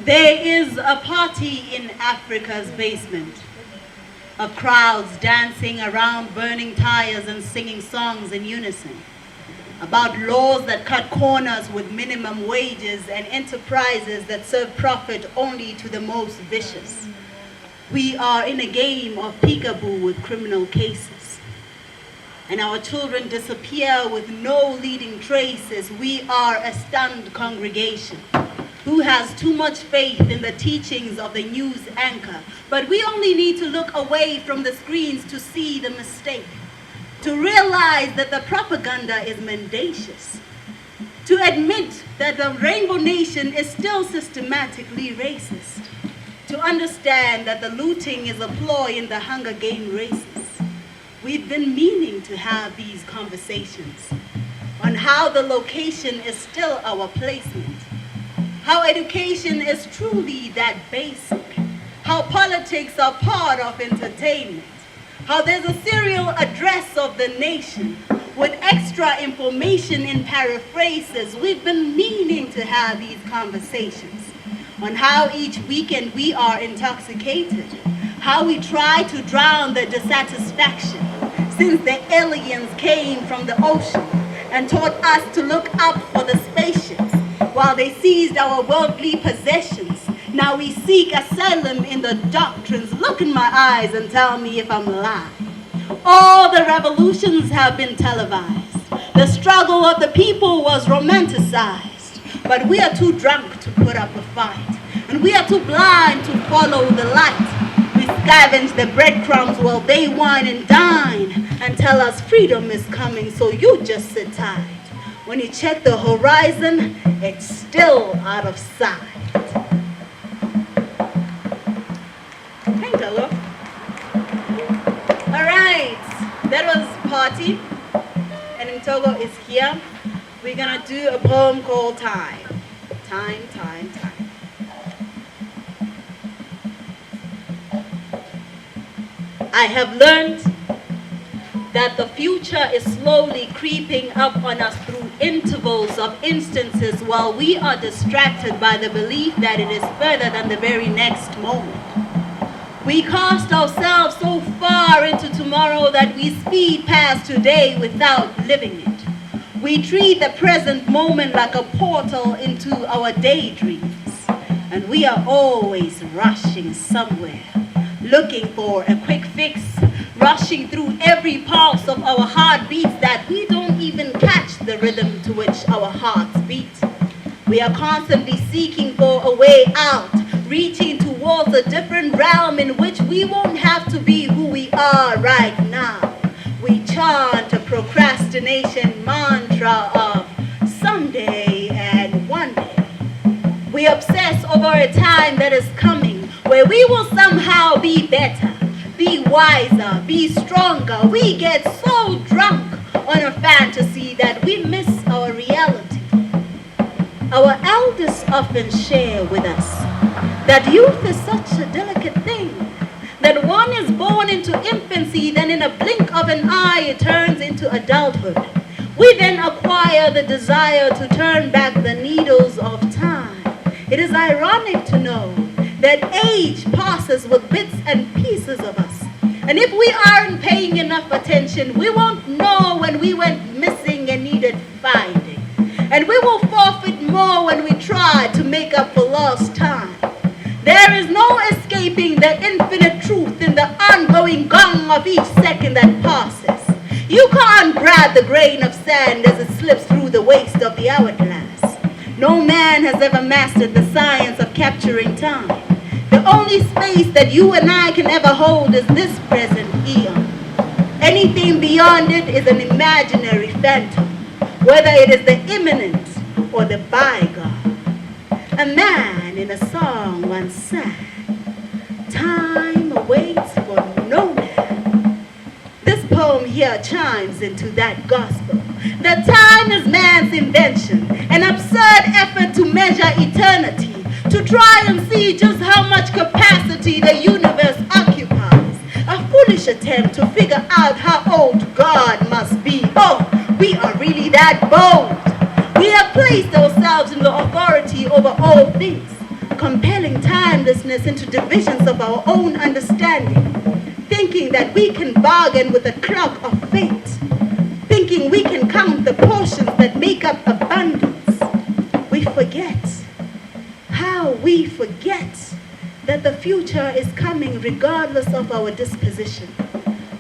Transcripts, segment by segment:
There is a party in Africa's basement, of crowds dancing around burning tires and singing songs in unison, about laws that cut corners with minimum wages and enterprises that serve profit only to the most vicious. We are in a game of peekaboo with criminal cases, and our children disappear with no leading traces. We are a stunned congregation who has too much faith in the teachings of the news anchor, but we only need to look away from the screens to see the mistake, to realize that the propaganda is mendacious, to admit that the Rainbow Nation is still systematically racist, to understand that the looting is a ploy in the Hunger Game races. We've been meaning to have these conversations on how the location is still our placement, how education is truly that basic, how politics are part of entertainment, how there's a serial address of the nation with extra information in paraphrases. We've been meaning to have these conversations on how each weekend we are intoxicated, how we try to drown the dissatisfaction since the aliens came from the ocean and taught us to look up for the spaceships while they seized our worldly possessions. Now we seek asylum in the doctrines. Look in my eyes and tell me if I'm lying. All the revolutions have been televised. The struggle of the people was romanticized. But we are too drunk to put up a fight. And we are too blind to follow the light. We scavenge the breadcrumbs while they wine and dine and tell us freedom is coming, so you just sit tight. When you check the horizon, it's still out of sight. Hello. All right, that was Party, and Mtogo is here. We're gonna do a poem called Time. Time, time, time. I have learned that the future is slowly creeping up on us through intervals of instances while we are distracted by the belief that it is further than the very next moment. We cast ourselves so far into tomorrow that we speed past today without living it. We treat the present moment like a portal into our daydreams, and we are always rushing somewhere, looking for a quick fix, rushing through every pulse of our heartbeats that we don't even catch the rhythm to which our hearts beat. We are constantly seeking for a way out, reaching towards a different realm in which we won't have to be who we are right now. We chant a procrastination mantra of someday and one day. We obsess over a time that is coming where we will somehow be better, be wiser, be stronger. We get so drunk on a fantasy that we miss our reality. Our elders often share with us that youth is such a delicate thing, that one is born into infancy, then in a blink of an eye it turns into adulthood. We then acquire the desire to turn back the needles of time. It is ironic to know that age passes with bits and pieces of us. And if we aren't paying enough attention, we won't know when we went missing and needed finding. And we will forfeit more when we try to make up for lost time. There is no escaping the infinite truth in the ongoing gong of each second that passes. You can't grab the grain of sand as it slips through the waste of the hourglass. No man has ever mastered the science of capturing time. The only space that you and I can ever hold is this present eon. Anything beyond it is an imaginary phantom, whether it is the imminent or the bygone. A man in a song once sang, time waits for no man. This poem here chimes into that gospel. That time is man's invention, an absurd effort to measure eternity, to try and see just how much capacity the universe occupies. A foolish attempt to figure out how old God must be. Oh, we are really that bold. We have placed ourselves in the authority over all things, compelling timelessness into divisions of our own understanding, thinking that we can bargain with the clock of fate, thinking we can count the portions that make up abundance. We forget that the future is coming regardless of our disposition.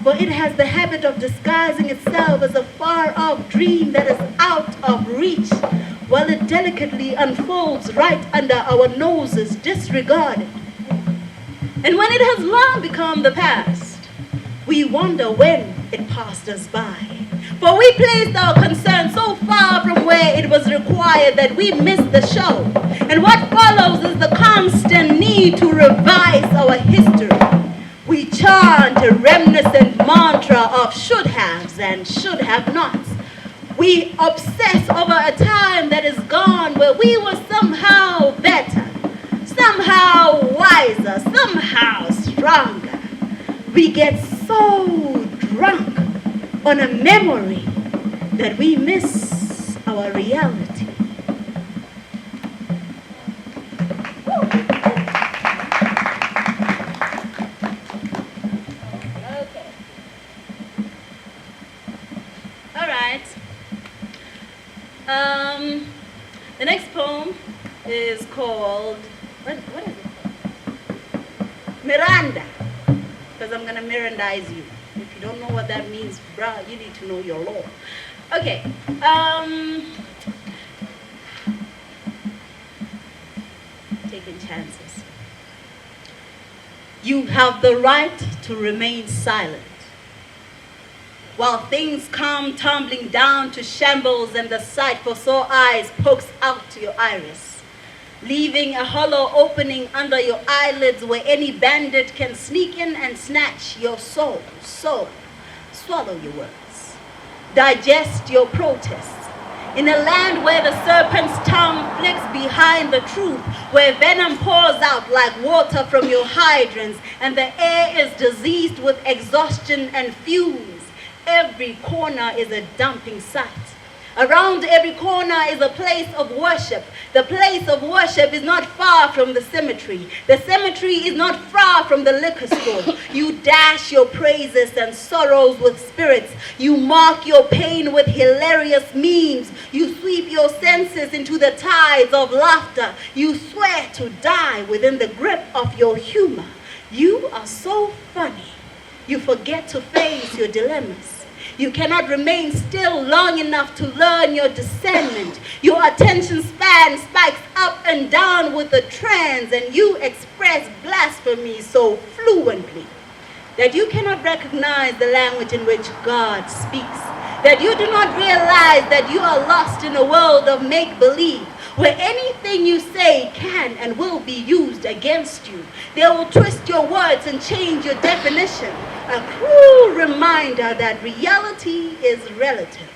For it has the habit of disguising itself as a far-off dream that is out of reach, while it delicately unfolds right under our noses, disregarded. And when it has long become the past, we wonder when it passed us by. For we placed our concern so far from where it was required that we missed the show. And what follows is the constant need to revise our history. We chant a reminiscent mantra of should-haves and should-have-nots. We obsess over a time that is gone where we were somehow better, somehow wiser, somehow stronger. We get so drunk on a memory that we miss our reality. Okay. All right. The next poem is called, what is it called? Miranda, because I'm going to Mirandize you. If you don't know what that means, bruh, you need to know your law. Okay. Taking chances. You have the right to remain silent while things come tumbling down to shambles and the sight for sore eyes pokes out to your iris, leaving a hollow opening under your eyelids where any bandit can sneak in and snatch your soul. So, swallow your words. Digest your protests. In a land where the serpent's tongue flicks behind the truth, where venom pours out like water from your hydrants, and the air is diseased with exhaustion and fumes, every corner is a dumping site. Around every corner is a place of worship. The place of worship is not far from the cemetery. The cemetery is not far from the liquor store. You dash your praises and sorrows with spirits. You mark your pain with hilarious memes. You sweep your senses into the tides of laughter. You swear to die within the grip of your humor. You are so funny. You forget to face your dilemmas. You cannot remain still long enough to learn your discernment. Your attention span spikes up and down with the trends, and you express blasphemy so fluently that you cannot recognize the language in which God speaks, that you do not realize that you are lost in a world of make-believe, where anything you say can and will be used against you. They will twist your words and change your definition. A cruel reminder that reality is relative.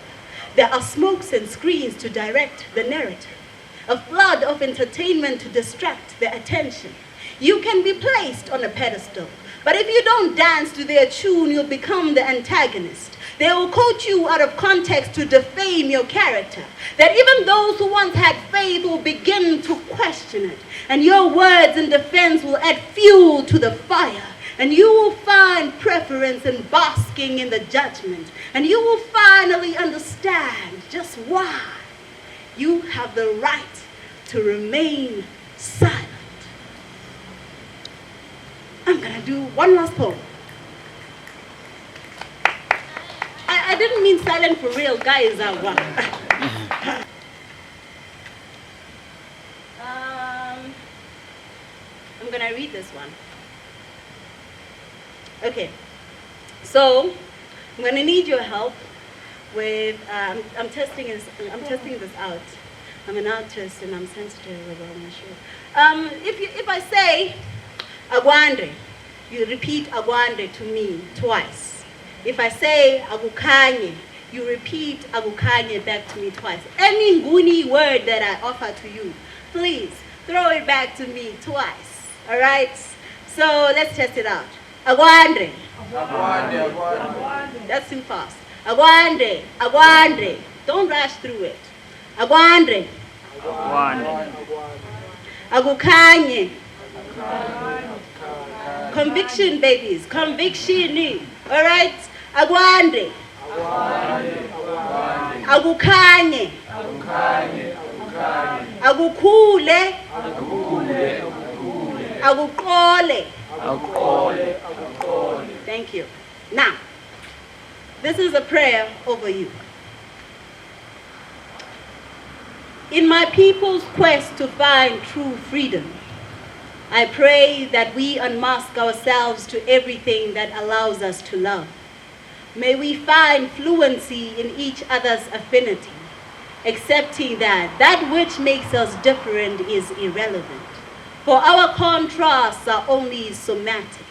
There are smokes and screens to direct the narrative, a flood of entertainment to distract the attention. You can be placed on a pedestal, but if you don't dance to their tune, you'll become the antagonist. They will quote you out of context to defame your character, that even those who once had faith will begin to question it, and your words in defense will add fuel to the fire. And you will find preference in basking in the judgment. And you will finally understand just why you have the right to remain silent. I'm going to do one last poem. I didn't mean silent for real, guys. I'm going to read this one. Okay, so I'm going to need your help with, I'm testing this out. I'm an artist and I'm sensitive about my show. If I say agwande, you repeat agwande to me twice. If I say agukanye, you repeat agukanye back to me twice. Any nguni word that I offer to you, please throw it back to me twice. All right? So let's test it out. Agwande. Agwande. Agwande. That's too fast. Agwande. Agwande. Don't rush through it. Agwande. Agwande. Agukanye. Conviction, babies. Conviction. All right? Akwande. Akukhanye. Akukhule. Akuqole. Thank you. Now, this is a prayer over you. In my people's quest to find true freedom, I pray that we unmask ourselves to everything that allows us to love. May we find fluency in each other's affinity, accepting that which makes us different is irrelevant, for our contrasts are only somatic.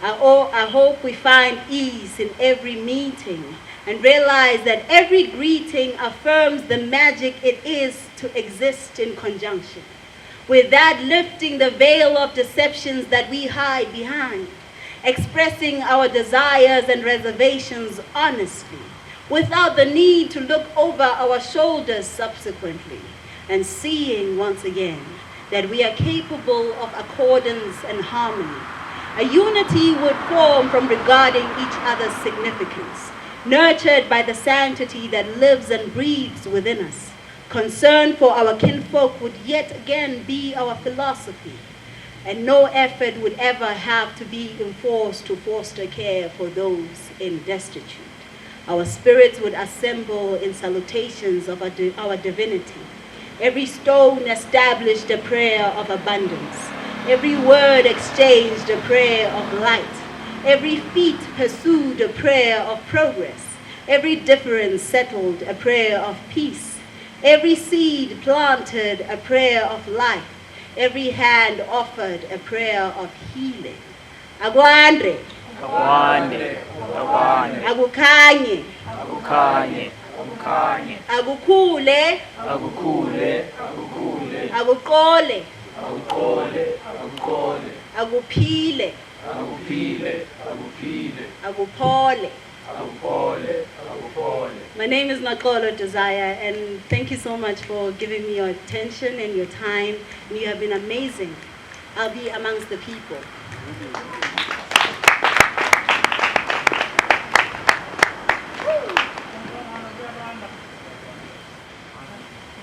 I hope we find ease in every meeting and realize that every greeting affirms the magic it is to exist in conjunction, with that lifting the veil of deceptions that we hide behind, expressing our desires and reservations honestly, without the need to look over our shoulders subsequently, and seeing once again that we are capable of accordance and harmony. A unity would form from regarding each other's significance, nurtured by the sanctity that lives and breathes within us. Concern for our kinfolk would yet again be our philosophy, and no effort would ever have to be enforced to foster care for those in destitute. Our spirits would assemble in salutations of our divinity. Every stone established a prayer of abundance. Every word exchanged a prayer of light. Every feet pursued a prayer of progress. Every difference settled a prayer of peace. Every seed planted a prayer of life. Every hand offered a prayer of healing. Akwande. Akukhanye. Akukhule. Akuqole. Akuphile. Akuphole. My name is Noxolo Desire, and thank you so much for giving me your attention and your time. And you have been amazing. I'll be amongst the people.